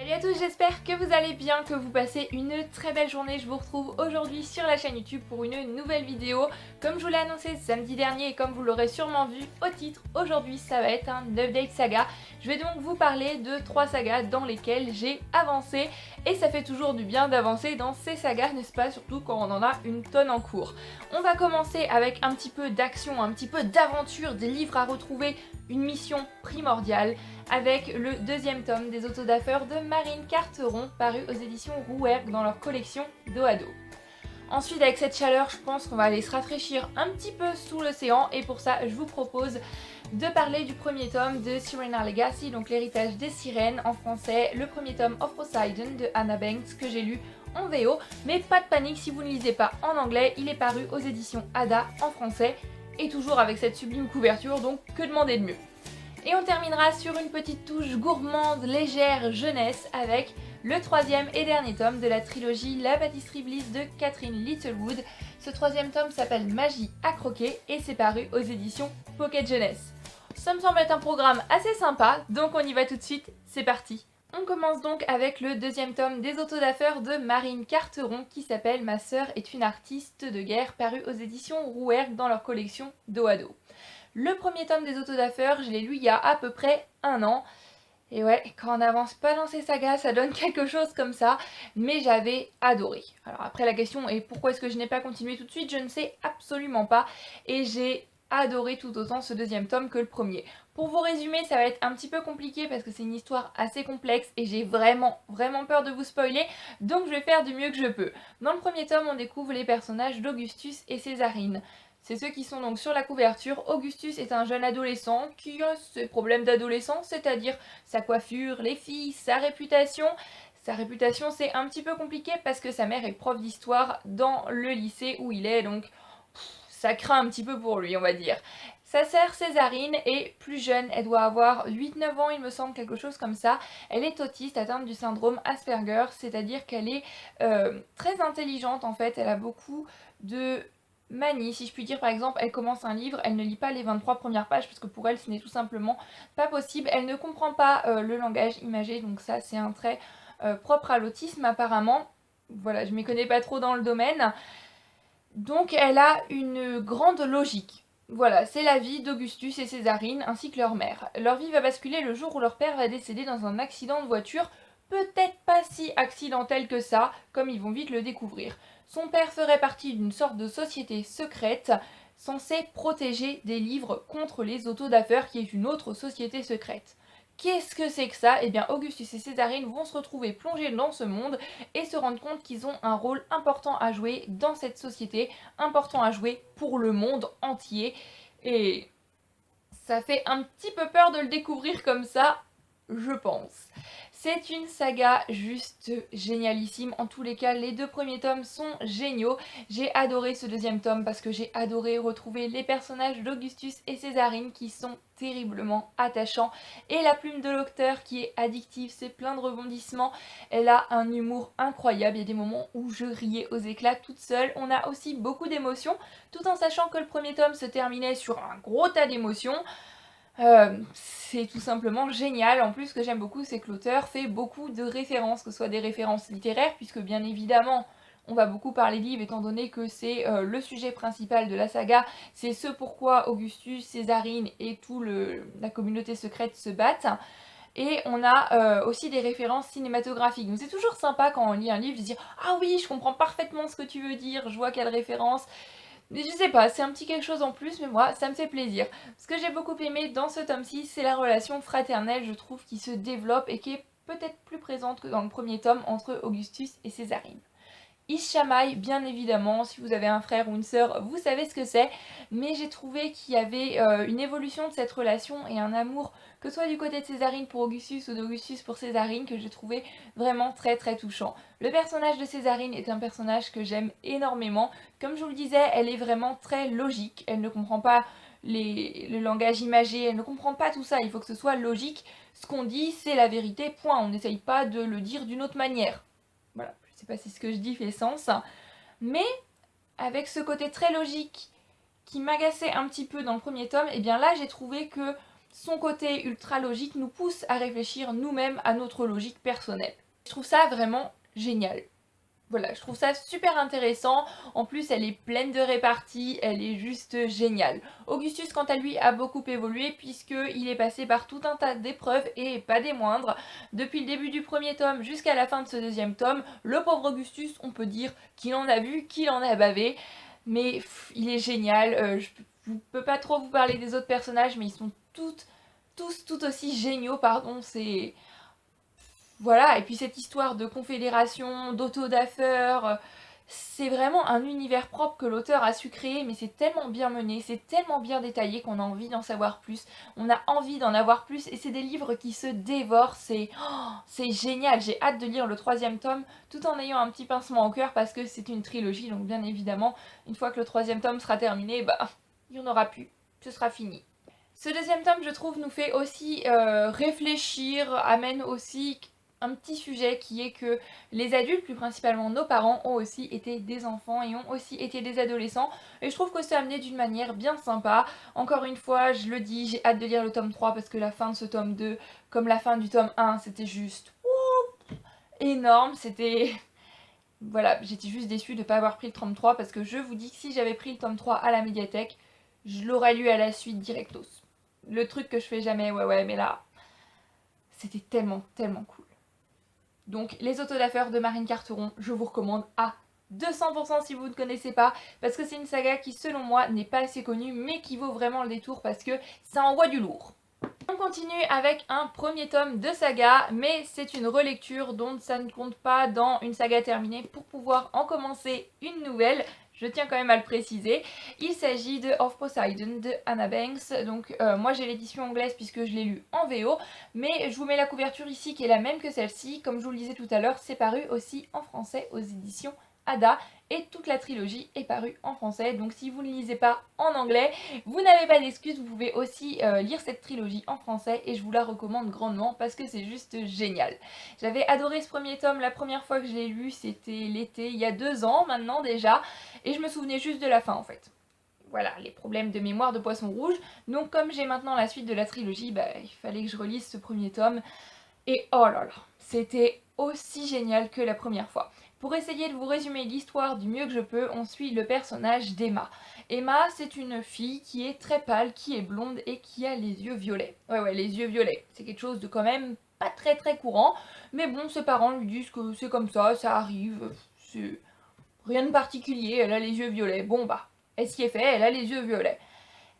Salut à tous, j'espère que vous allez bien, que vous passez une très belle journée. Je vous retrouve aujourd'hui sur la chaîne YouTube pour une nouvelle vidéo. Comme je vous l'ai annoncé samedi dernier et comme vous l'aurez sûrement vu au titre, aujourd'hui ça va être un update saga. Je vais donc vous parler de 3 sagas dans lesquelles j'ai avancé et ça fait toujours du bien d'avancer dans ces sagas, n'est-ce pas? Surtout quand on en a une tonne en cours. On va commencer avec un petit peu d'action, un petit peu d'aventure, des livres à retrouver, une mission primordiale avec le deuxième tome des Autodafeurs de Marine Carteron paru aux éditions Rouergue dans leur collection dos à dos. Ensuite, avec cette chaleur, je pense qu'on va aller se rafraîchir un petit peu sous l'océan et pour ça, je vous propose de parler du premier tome de Sirena Legacy, donc l'héritage des sirènes en français, le premier tome of Poseidon de Hannah Banks que j'ai lu en VO, mais pas de panique si vous ne lisez pas en anglais, il est paru aux éditions Ada en français et toujours avec cette sublime couverture, donc que demander de mieux. Et on terminera sur une petite touche gourmande, légère, jeunesse avec le troisième et dernier tome de la trilogie La pâtisserie Bliss de Catherine Littlewood. Ce troisième tome s'appelle Magie à croquer et c'est paru aux éditions Pocket Jeunesse. Ça me semble être un programme assez sympa, donc on y va tout de suite, c'est parti. On commence donc avec le deuxième tome des Autodafeurs de Marine Carteron qui s'appelle Ma sœur est une artiste de guerre, paru aux éditions Rouergue dans leur collection dos à dos. Le premier tome des Autodafeurs, je l'ai lu il y a à peu près un an. Et ouais, quand on n'avance pas dans ces sagas, ça donne quelque chose comme ça. Mais j'avais adoré. Alors après la question est pourquoi est-ce que je n'ai pas continué tout de suite, je ne sais absolument pas. Et j'ai adoré tout autant ce deuxième tome que le premier. Pour vous résumer, ça va être un petit peu compliqué parce que c'est une histoire assez complexe et j'ai vraiment peur de vous spoiler, donc je vais faire du mieux que je peux. Dans le premier tome, on découvre les personnages d'Augustus et Césarine. C'est ceux qui sont donc sur la couverture. Augustus est un jeune adolescent qui a ses problèmes d'adolescent, c'est-à-dire sa coiffure, les filles, sa réputation. Sa réputation, c'est un petit peu compliqué parce que sa mère est prof d'histoire dans le lycée où il est, donc ça craint un petit peu pour lui, on va dire. Sa sœur Césarine est plus jeune, elle doit avoir 8-9 ans il me semble, quelque chose comme ça. Elle est autiste, atteinte du syndrome Asperger, c'est-à-dire qu'elle est très intelligente en fait, elle a beaucoup de manie, si je puis dire. Par exemple, elle commence un livre, elle ne lit pas les 23 premières pages parce que pour elle ce n'est tout simplement pas possible. Elle ne comprend pas le langage imagé, donc ça c'est un trait propre à l'autisme apparemment. Voilà, je ne m'y connais pas trop dans le domaine. Donc elle a une grande logique. Voilà, c'est la vie d'Augustus et Césarine ainsi que leur mère. Leur vie va basculer le jour où leur père va décéder dans un accident de voiture, peut-être pas si accidentel que ça, comme ils vont vite le découvrir. Son père ferait partie d'une sorte de société secrète censée protéger des livres contre les Autodafeurs, qui est une autre société secrète. Qu'est-ce que c'est que ça? Eh bien, Augustus et Césarine vont se retrouver plongés dans ce monde et se rendre compte qu'ils ont un rôle important à jouer dans cette société, important à jouer pour le monde entier. Et ça fait un petit peu peur de le découvrir comme ça, je pense. C'est une saga juste génialissime. En tous les cas, les 2 premiers tomes sont géniaux. J'ai adoré ce deuxième tome parce que j'ai adoré retrouver les personnages d'Augustus et Césarine qui sont terriblement attachants. Et la plume de l'auteur qui est addictive, c'est plein de rebondissements. Elle a un humour incroyable. Il y a des moments où je riais aux éclats toute seule. On a aussi beaucoup d'émotions, tout en sachant que le premier tome se terminait sur un gros tas d'émotions. C'est tout simplement génial. En plus, ce que j'aime beaucoup, c'est que l'auteur fait beaucoup de références, que ce soit des références littéraires, puisque bien évidemment, on va beaucoup parler livres, étant donné que c'est le sujet principal de la saga, c'est ce pourquoi Augustus, Césarine et toute la communauté secrète se battent. Et on a aussi des références cinématographiques. Donc c'est toujours sympa quand on lit un livre de se dire « Ah oui, je comprends parfaitement ce que tu veux dire, je vois quelle référence ». Mais je sais pas, c'est un petit quelque chose en plus, mais moi, ça me fait plaisir. Ce que j'ai beaucoup aimé dans ce tome 6, c'est la relation fraternelle, je trouve, qui se développe et qui est peut-être plus présente que dans le premier tome entre Augustus et Césarine. Ils se chamaillent, bien évidemment, si vous avez un frère ou une sœur, vous savez ce que c'est, mais j'ai trouvé qu'il y avait une évolution de cette relation et un amour, que ce soit du côté de Césarine pour Augustus ou d'Augustus pour Césarine, que j'ai trouvé vraiment très touchant. Le personnage de Césarine est un personnage que j'aime énormément. Comme je vous le disais, elle est vraiment très logique, elle ne comprend pas le langage imagé, elle ne comprend pas tout ça, il faut que ce soit logique. Ce qu'on dit, c'est la vérité, point, on n'essaye pas de le dire d'une autre manière. Voilà, je sais pas si ce que je dis fait sens, mais avec ce côté très logique qui m'agaçait un petit peu dans le premier tome, et bien là j'ai trouvé que son côté ultra logique nous pousse à réfléchir nous-mêmes à notre logique personnelle. Je trouve ça vraiment génial. Voilà, je trouve ça super intéressant. En plus, elle est pleine de réparties, elle est juste géniale. Augustus, quant à lui, a beaucoup évolué puisqu'il est passé par tout un tas d'épreuves et pas des moindres. Depuis le début du premier tome jusqu'à la fin de ce deuxième tome, le pauvre Augustus, on peut dire qu'il en a vu, qu'il en a bavé. Mais il est génial. Je ne peux pas trop vous parler des autres personnages, mais ils sont tous tout aussi géniaux, pardon. C'est... Voilà, et puis cette histoire de confédération, d'auto-da-feur, c'est vraiment un univers propre que l'auteur a su créer, mais c'est tellement bien mené, c'est tellement bien détaillé qu'on a envie d'en savoir plus, on a envie d'en avoir plus, et c'est des livres qui se dévorent, c'est génial, j'ai hâte de lire le troisième tome, tout en ayant un petit pincement au cœur, parce que c'est une trilogie, donc bien évidemment, une fois que le troisième tome sera terminé, bah, il n'y en aura plus, ce sera fini. Ce deuxième tome, je trouve, nous fait aussi réfléchir, amène aussi un petit sujet qui est que les adultes, plus principalement nos parents, ont aussi été des enfants et ont aussi été des adolescents. Et je trouve que c'est amené d'une manière bien sympa. Encore une fois, je le dis, j'ai hâte de lire le tome 3 parce que la fin de ce tome 2, comme la fin du tome 1, c'était juste énorme. C'était... Voilà, j'étais juste déçue de ne pas avoir pris le tome 3 parce que je vous dis que si j'avais pris le tome 3 à la médiathèque, je l'aurais lu à la suite directos. Le truc que je fais jamais, ouais, mais là, c'était tellement cool. Donc les autodafeurs de Marine Carteron, je vous recommande à 200% si vous ne connaissez pas, parce que c'est une saga qui selon moi n'est pas assez connue, mais qui vaut vraiment le détour parce que ça envoie du lourd. On continue avec un premier tome de saga, mais c'est une relecture donc ça ne compte pas dans une saga terminée pour pouvoir en commencer une nouvelle. Je tiens quand même à le préciser. Il s'agit de Of Poseidon de Anna Banks. Donc moi j'ai l'édition anglaise puisque je l'ai lu en VO, mais je vous mets la couverture ici qui est la même que celle-ci. Comme je vous le disais tout à l'heure, c'est paru aussi en français aux éditions Ada, et toute la trilogie est parue en français, donc si vous ne lisez pas en anglais, vous n'avez pas d'excuses, vous pouvez aussi lire cette trilogie en français et je vous la recommande grandement parce que c'est juste génial. J'avais adoré ce premier tome, la première fois que je l'ai lu c'était l'été, il y a 2 ans maintenant déjà, et je me souvenais juste de la fin en fait. Voilà, les problèmes de mémoire de poisson rouge, donc comme j'ai maintenant la suite de la trilogie, bah, il fallait que je relise ce premier tome, et oh là là, c'était aussi génial que la première fois. Pour essayer de vous résumer l'histoire du mieux que je peux, on suit le personnage d'Emma. Emma, c'est une fille qui est très pâle, qui est blonde et qui a les yeux violets. Ouais, les yeux violets. C'est quelque chose de quand même pas très courant. Mais bon, ses parents lui disent que c'est comme ça arrive. C'est rien de particulier, elle a les yeux violets. Bon bah, elle s'y est fait, elle a les yeux violets.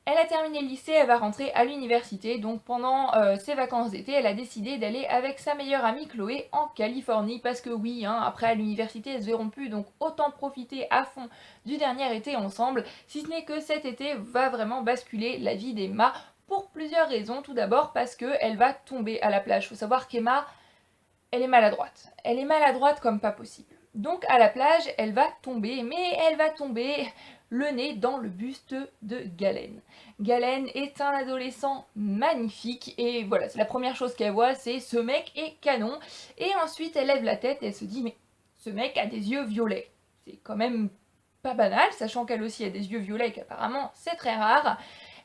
Elle a terminé le lycée, elle va rentrer à l'université, donc pendant ses vacances d'été, elle a décidé d'aller avec sa meilleure amie Chloé en Californie, parce que oui, hein, après à l'université elles se verront plus, donc autant profiter à fond du dernier été ensemble, si ce n'est que cet été va vraiment basculer la vie d'Emma pour plusieurs raisons. Tout d'abord parce qu'elle va tomber à la plage. Il faut savoir qu'Emma, elle est maladroite. Elle est maladroite comme pas possible. Donc à la plage, elle va tomber, mais elle va tomber le nez dans le buste de Galen. Galen est un adolescent magnifique et voilà, c'est la première chose qu'elle voit, c'est ce mec est canon. Et ensuite elle lève la tête et elle se dit mais ce mec a des yeux violets. C'est quand même pas banal, sachant qu'elle aussi a des yeux violets, qu'apparemment c'est très rare.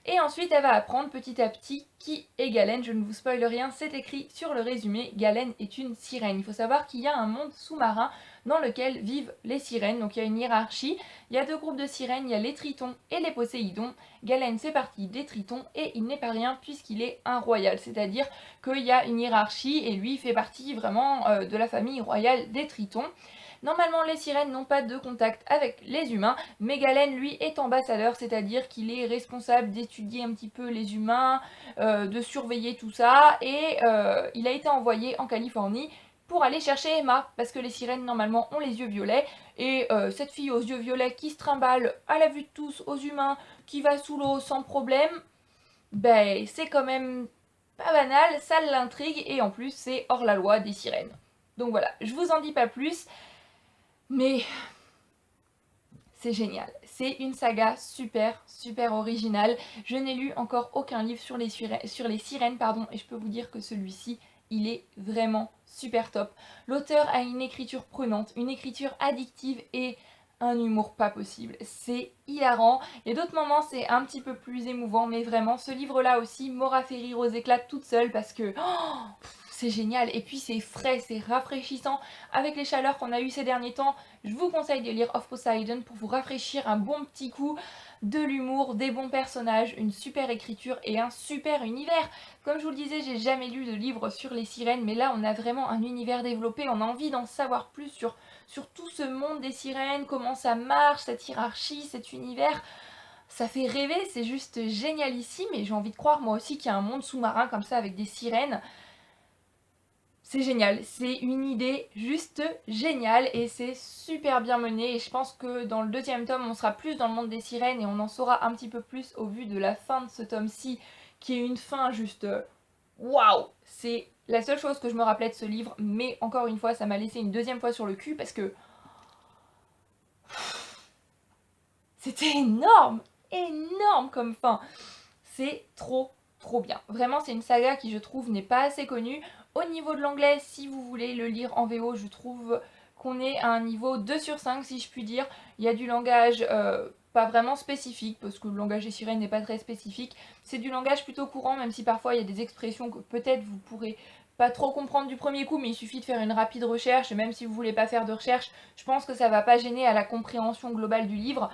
Et ensuite elle va apprendre petit à petit qui est Galen. Je ne vous spoile rien, c'est écrit sur le résumé. Galen est une sirène. Il faut savoir qu'il y a un monde sous-marin dans lequel vivent les sirènes. Donc il y a une hiérarchie, il y a 2 groupes de sirènes, il y a les tritons et les poséidons. Galen fait partie des tritons et il n'est pas rien puisqu'il est un royal, c'est-à-dire qu'il y a une hiérarchie et lui fait partie vraiment de la famille royale des tritons. Normalement les sirènes n'ont pas de contact avec les humains, mais Galen lui est ambassadeur, c'est-à-dire qu'il est responsable d'étudier un petit peu les humains, de surveiller tout ça, et il a été envoyé en Californie pour aller chercher Emma, parce que les sirènes normalement ont les yeux violets, et cette fille aux yeux violets qui se trimballe à la vue de tous aux humains, qui va sous l'eau sans problème, ben c'est quand même pas banal, ça l'intrigue, et en plus c'est hors la loi des sirènes. Donc voilà, je vous en dis pas plus, mais c'est génial. C'est une saga super originale. Je n'ai lu encore aucun livre sur les sirènes, et je peux vous dire que celui-ci, il est vraiment super top. L'auteur a une écriture prenante, une écriture addictive et un humour pas possible. C'est hilarant. Il y a d'autres moments, c'est un petit peu plus émouvant, mais vraiment, ce livre-là aussi m'aura fait rire aux éclats toute seule parce que c'est génial. Et puis c'est frais, c'est rafraîchissant. Avec les chaleurs qu'on a eues ces derniers temps, je vous conseille de lire Of Poseidon pour vous rafraîchir un bon petit coup, de l'humour, des bons personnages, une super écriture et un super univers. Comme je vous le disais, j'ai jamais lu de livre sur les sirènes, mais là on a vraiment un univers développé, on a envie d'en savoir plus sur tout ce monde des sirènes, comment ça marche, cette hiérarchie, cet univers. Ça fait rêver, c'est juste génialissime et j'ai envie de croire moi aussi qu'il y a un monde sous-marin comme ça avec des sirènes. C'est génial, c'est une idée juste géniale et c'est super bien mené et je pense que dans le deuxième tome on sera plus dans le monde des sirènes et on en saura un petit peu plus au vu de la fin de ce tome-ci qui est une fin juste waouh. C'est la seule chose que je me rappelais de ce livre, mais encore une fois ça m'a laissé une deuxième fois sur le cul parce que c'était énorme, énorme comme fin. C'est trop bien. Vraiment, c'est une saga qui, je trouve, n'est pas assez connue. Au niveau de l'anglais, si vous voulez le lire en VO, je trouve qu'on est à un niveau 2 sur 5, si je puis dire. Il y a du langage pas vraiment spécifique, parce que le langage des sirènes n'est pas très spécifique. C'est du langage plutôt courant, même si parfois il y a des expressions que peut-être vous pourrez pas trop comprendre du premier coup, mais il suffit de faire une rapide recherche, et même si vous voulez pas faire de recherche, je pense que ça va pas gêner à la compréhension globale du livre.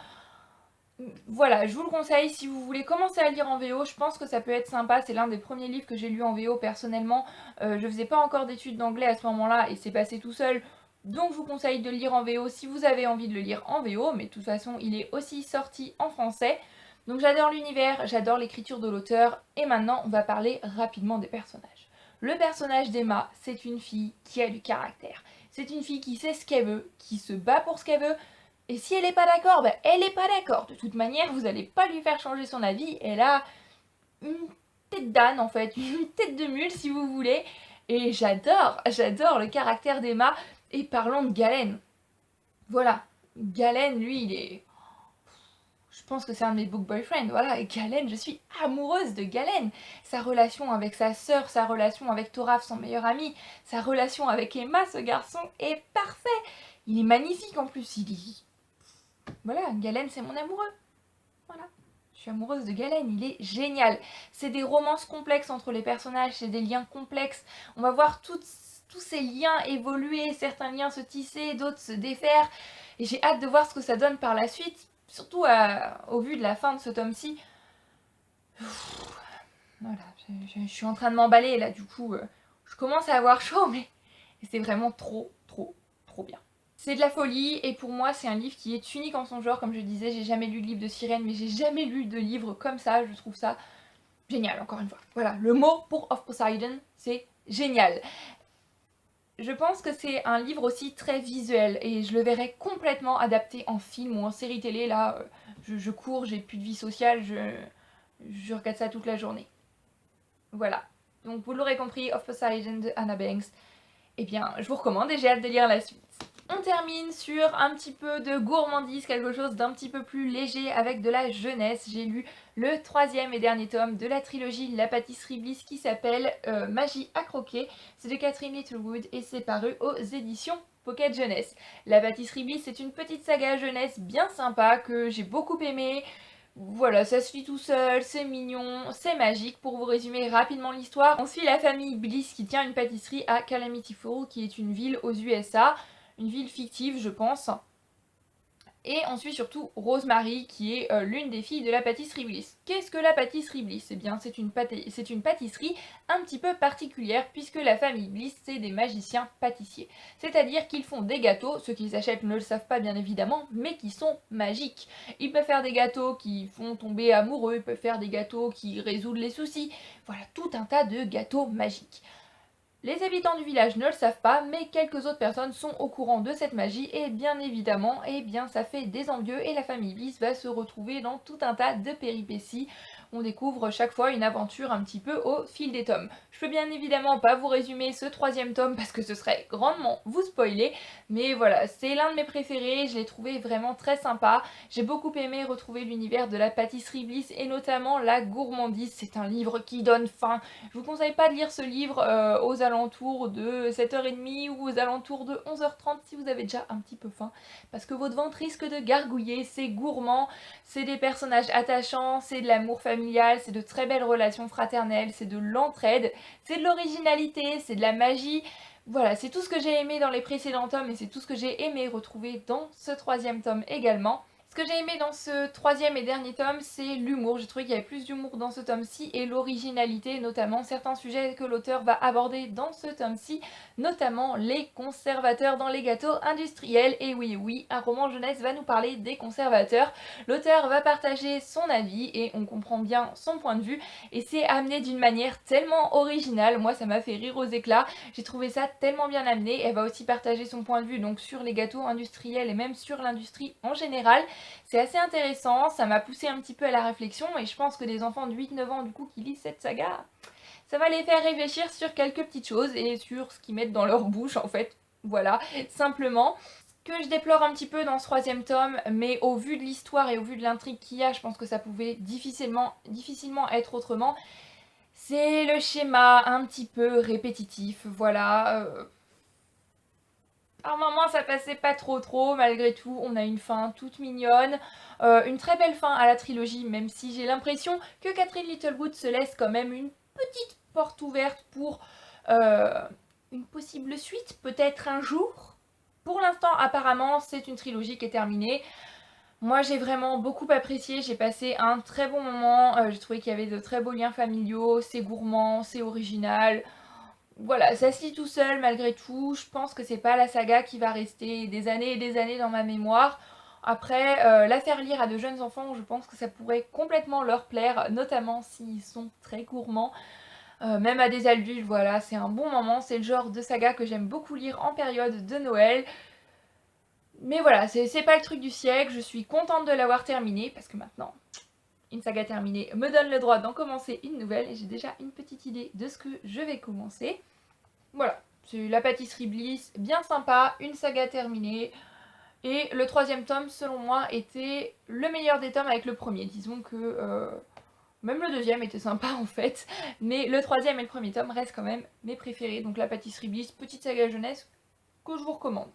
Voilà, je vous le conseille si vous voulez commencer à lire en VO, je pense que ça peut être sympa, c'est l'un des premiers livres que j'ai lu en VO personnellement. Je faisais pas encore d'études d'anglais à ce moment-là et c'est passé tout seul, donc je vous conseille de le lire en VO si vous avez envie de le lire en VO, mais de toute façon il est aussi sorti en français. Donc j'adore l'univers, j'adore l'écriture de l'auteur, et maintenant on va parler rapidement des personnages. Le personnage d'Emma, c'est une fille qui a du caractère. C'est une fille qui sait ce qu'elle veut, qui se bat pour ce qu'elle veut. Et si elle n'est pas d'accord, ben elle n'est pas d'accord. De toute manière, vous n'allez pas lui faire changer son avis. Elle a une tête d'âne en fait, une tête de mule si vous voulez. Et j'adore le caractère d'Emma. Et parlons de Galen. Voilà, Galen, lui, il est... Je pense que c'est un de mes book boyfriends, voilà, et Galen, je suis amoureuse de Galen. Sa relation avec sa sœur, sa relation avec Thoraf, son meilleur ami, sa relation avec Emma, ce garçon, est parfait. Il est magnifique en plus, il est... Voilà, Galen c'est mon amoureux. Voilà. Je suis amoureuse de Galen, il est génial. C'est des romances complexes entre les personnages, c'est des liens complexes. On va voir tous ces liens évoluer, certains liens se tisser, d'autres se défaire. Et j'ai hâte de voir ce que ça donne par la suite, surtout au vu de la fin de ce tome-ci. Voilà, je suis en train de m'emballer là, du coup, je commence à avoir chaud, mais c'est vraiment trop bien. C'est de la folie et pour moi c'est un livre qui est unique en son genre, comme je disais, j'ai jamais lu de livre de sirène mais j'ai jamais lu de livre comme ça, je trouve ça génial encore une fois. Voilà, le mot pour Of Poseidon, c'est génial. Je pense que c'est un livre aussi très visuel et je le verrais complètement adapté en film ou en série télé. Là, je cours, j'ai plus de vie sociale, je regarde ça toute la journée. Voilà, donc vous l'aurez compris, Of Poseidon de Anna Banks, eh bien je vous recommande et j'ai hâte de lire la suite. On termine sur un petit peu de gourmandise, quelque chose d'un petit peu plus léger avec de la jeunesse. J'ai lu le troisième et dernier tome de la trilogie La Pâtisserie Bliss qui s'appelle Magie à croquer. C'est de Catherine Littlewood et c'est paru aux éditions Pocket Jeunesse. La Pâtisserie Bliss, c'est une petite saga jeunesse bien sympa que j'ai beaucoup aimée. Voilà, ça se lit tout seul, c'est mignon, c'est magique. Pour vous résumer rapidement l'histoire, on suit la famille Bliss qui tient une pâtisserie à Calamity Falls, qui est une ville aux USA. Une ville fictive je pense. Et on suit surtout Rosemary qui est l'une des filles de la pâtisserie Bliss. Qu'est-ce que la pâtisserie Bliss? Eh bien c'est une pâtisserie un petit peu particulière puisque la famille Bliss c'est des magiciens pâtissiers. C'est-à-dire qu'ils font des gâteaux, ceux qui les achètent ne le savent pas bien évidemment, mais qui sont magiques. Ils peuvent faire des gâteaux qui font tomber amoureux, ils peuvent faire des gâteaux qui résoudent les soucis. Voilà, tout un tas de gâteaux magiques. Les habitants du village ne le savent pas, mais quelques autres personnes sont au courant de cette magie et bien évidemment, eh bien ça fait des envieux et la famille Bliss va se retrouver dans tout un tas de péripéties On découvre chaque fois une aventure un petit peu au fil des tomes. Je peux bien évidemment pas vous résumer ce 3e tome parce que ce serait grandement vous spoiler, mais voilà, c'est l'un de mes préférés, je l'ai trouvé vraiment très sympa. J'ai beaucoup aimé retrouver l'univers de la pâtisserie Bliss et notamment la gourmandise. C'est un livre qui donne faim. Je vous conseille pas de lire ce livre aux alentours de 7h30 ou aux alentours de 11h30 si vous avez déjà un petit peu faim, parce que votre ventre risque de gargouiller. C'est gourmand, c'est des personnages attachants, c'est de l'amour familial, c'est de très belles relations fraternelles, c'est de l'entraide, c'est de l'originalité, c'est de la magie. Voilà, c'est tout ce que j'ai aimé dans les précédents tomes et c'est tout ce que j'ai aimé retrouver dans ce 3e tome également. Ce que j'ai aimé dans ce 3e et dernier tome, c'est l'humour. J'ai trouvé qu'il y avait plus d'humour dans ce tome-ci et l'originalité, notamment certains sujets que l'auteur va aborder dans ce tome-ci, notamment les conservateurs dans les gâteaux industriels. Et oui, un roman jeunesse va nous parler des conservateurs. L'auteur va partager son avis et on comprend bien son point de vue et c'est amené d'une manière tellement originale. Moi, ça m'a fait rire aux éclats. J'ai trouvé ça tellement bien amené. Elle va aussi partager son point de vue donc sur les gâteaux industriels et même sur l'industrie en général. C'est assez intéressant, ça m'a poussé un petit peu à la réflexion et je pense que des enfants de 8-9 ans du coup qui lisent cette saga, ça va les faire réfléchir sur quelques petites choses et sur ce qu'ils mettent dans leur bouche en fait, voilà, simplement. Ce que je déplore un petit peu dans ce 3e tome, mais au vu de l'histoire et au vu de l'intrigue qu'il y a, je pense que ça pouvait difficilement être autrement, c'est le schéma un petit peu répétitif, voilà. Par moments ça passait pas trop, malgré tout on a une fin toute mignonne, une très belle fin à la trilogie, même si j'ai l'impression que Catherine Littlewood se laisse quand même une petite porte ouverte pour une possible suite, peut-être un jour. Pour l'instant apparemment c'est une trilogie qui est terminée. Moi j'ai vraiment beaucoup apprécié, j'ai passé un très bon moment, j'ai trouvé qu'il y avait de très beaux liens familiaux, c'est gourmand, c'est original. Voilà, ça se lit tout seul malgré tout, je pense que c'est pas la saga qui va rester des années et des années dans ma mémoire. Après, la faire lire à de jeunes enfants, je pense que ça pourrait complètement leur plaire, notamment s'ils sont très gourmands. Même à des adultes, voilà, c'est un bon moment, c'est le genre de saga que j'aime beaucoup lire en période de Noël. Mais voilà, c'est pas le truc du siècle, je suis contente de l'avoir terminé, parce que maintenant, une saga terminée me donne le droit d'en commencer une nouvelle, et j'ai déjà une petite idée de ce que je vais commencer. Voilà, c'est la pâtisserie Bliss, bien sympa, une saga terminée, et le 3e tome, selon moi, était le meilleur des tomes avec le premier. Disons que même le 2e était sympa en fait, mais le 3e et le 1er tome restent quand même mes préférés. Donc la pâtisserie Bliss, petite saga jeunesse que je vous recommande.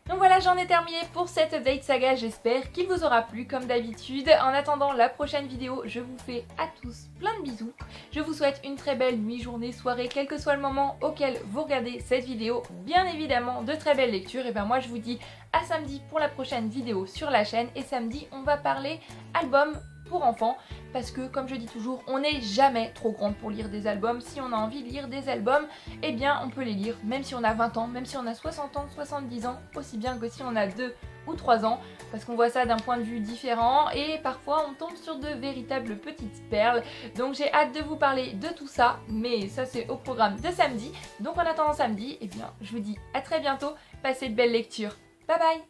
Donc voilà, j'en ai terminé pour cette update saga, j'espère qu'il vous aura plu comme d'habitude. En attendant la prochaine vidéo, je vous fais à tous plein de bisous. Je vous souhaite une très belle nuit, journée, soirée, quel que soit le moment auquel vous regardez cette vidéo. Bien évidemment, de très belles lectures. Et ben moi je vous dis à samedi pour la prochaine vidéo sur la chaîne. Et samedi, on va parler album pour enfants, parce que comme je dis toujours, on n'est jamais trop grande pour lire des albums. Si on a envie de lire des albums, eh bien on peut les lire, même si on a 20 ans, même si on a 60 ans, 70 ans, aussi bien que si on a 2 ou 3 ans, parce qu'on voit ça d'un point de vue différent et parfois on tombe sur de véritables petites perles. Donc j'ai hâte de vous parler de tout ça, mais ça c'est au programme de samedi. Donc en attendant samedi, eh bien je vous dis à très bientôt, passez de belles lectures. Bye bye!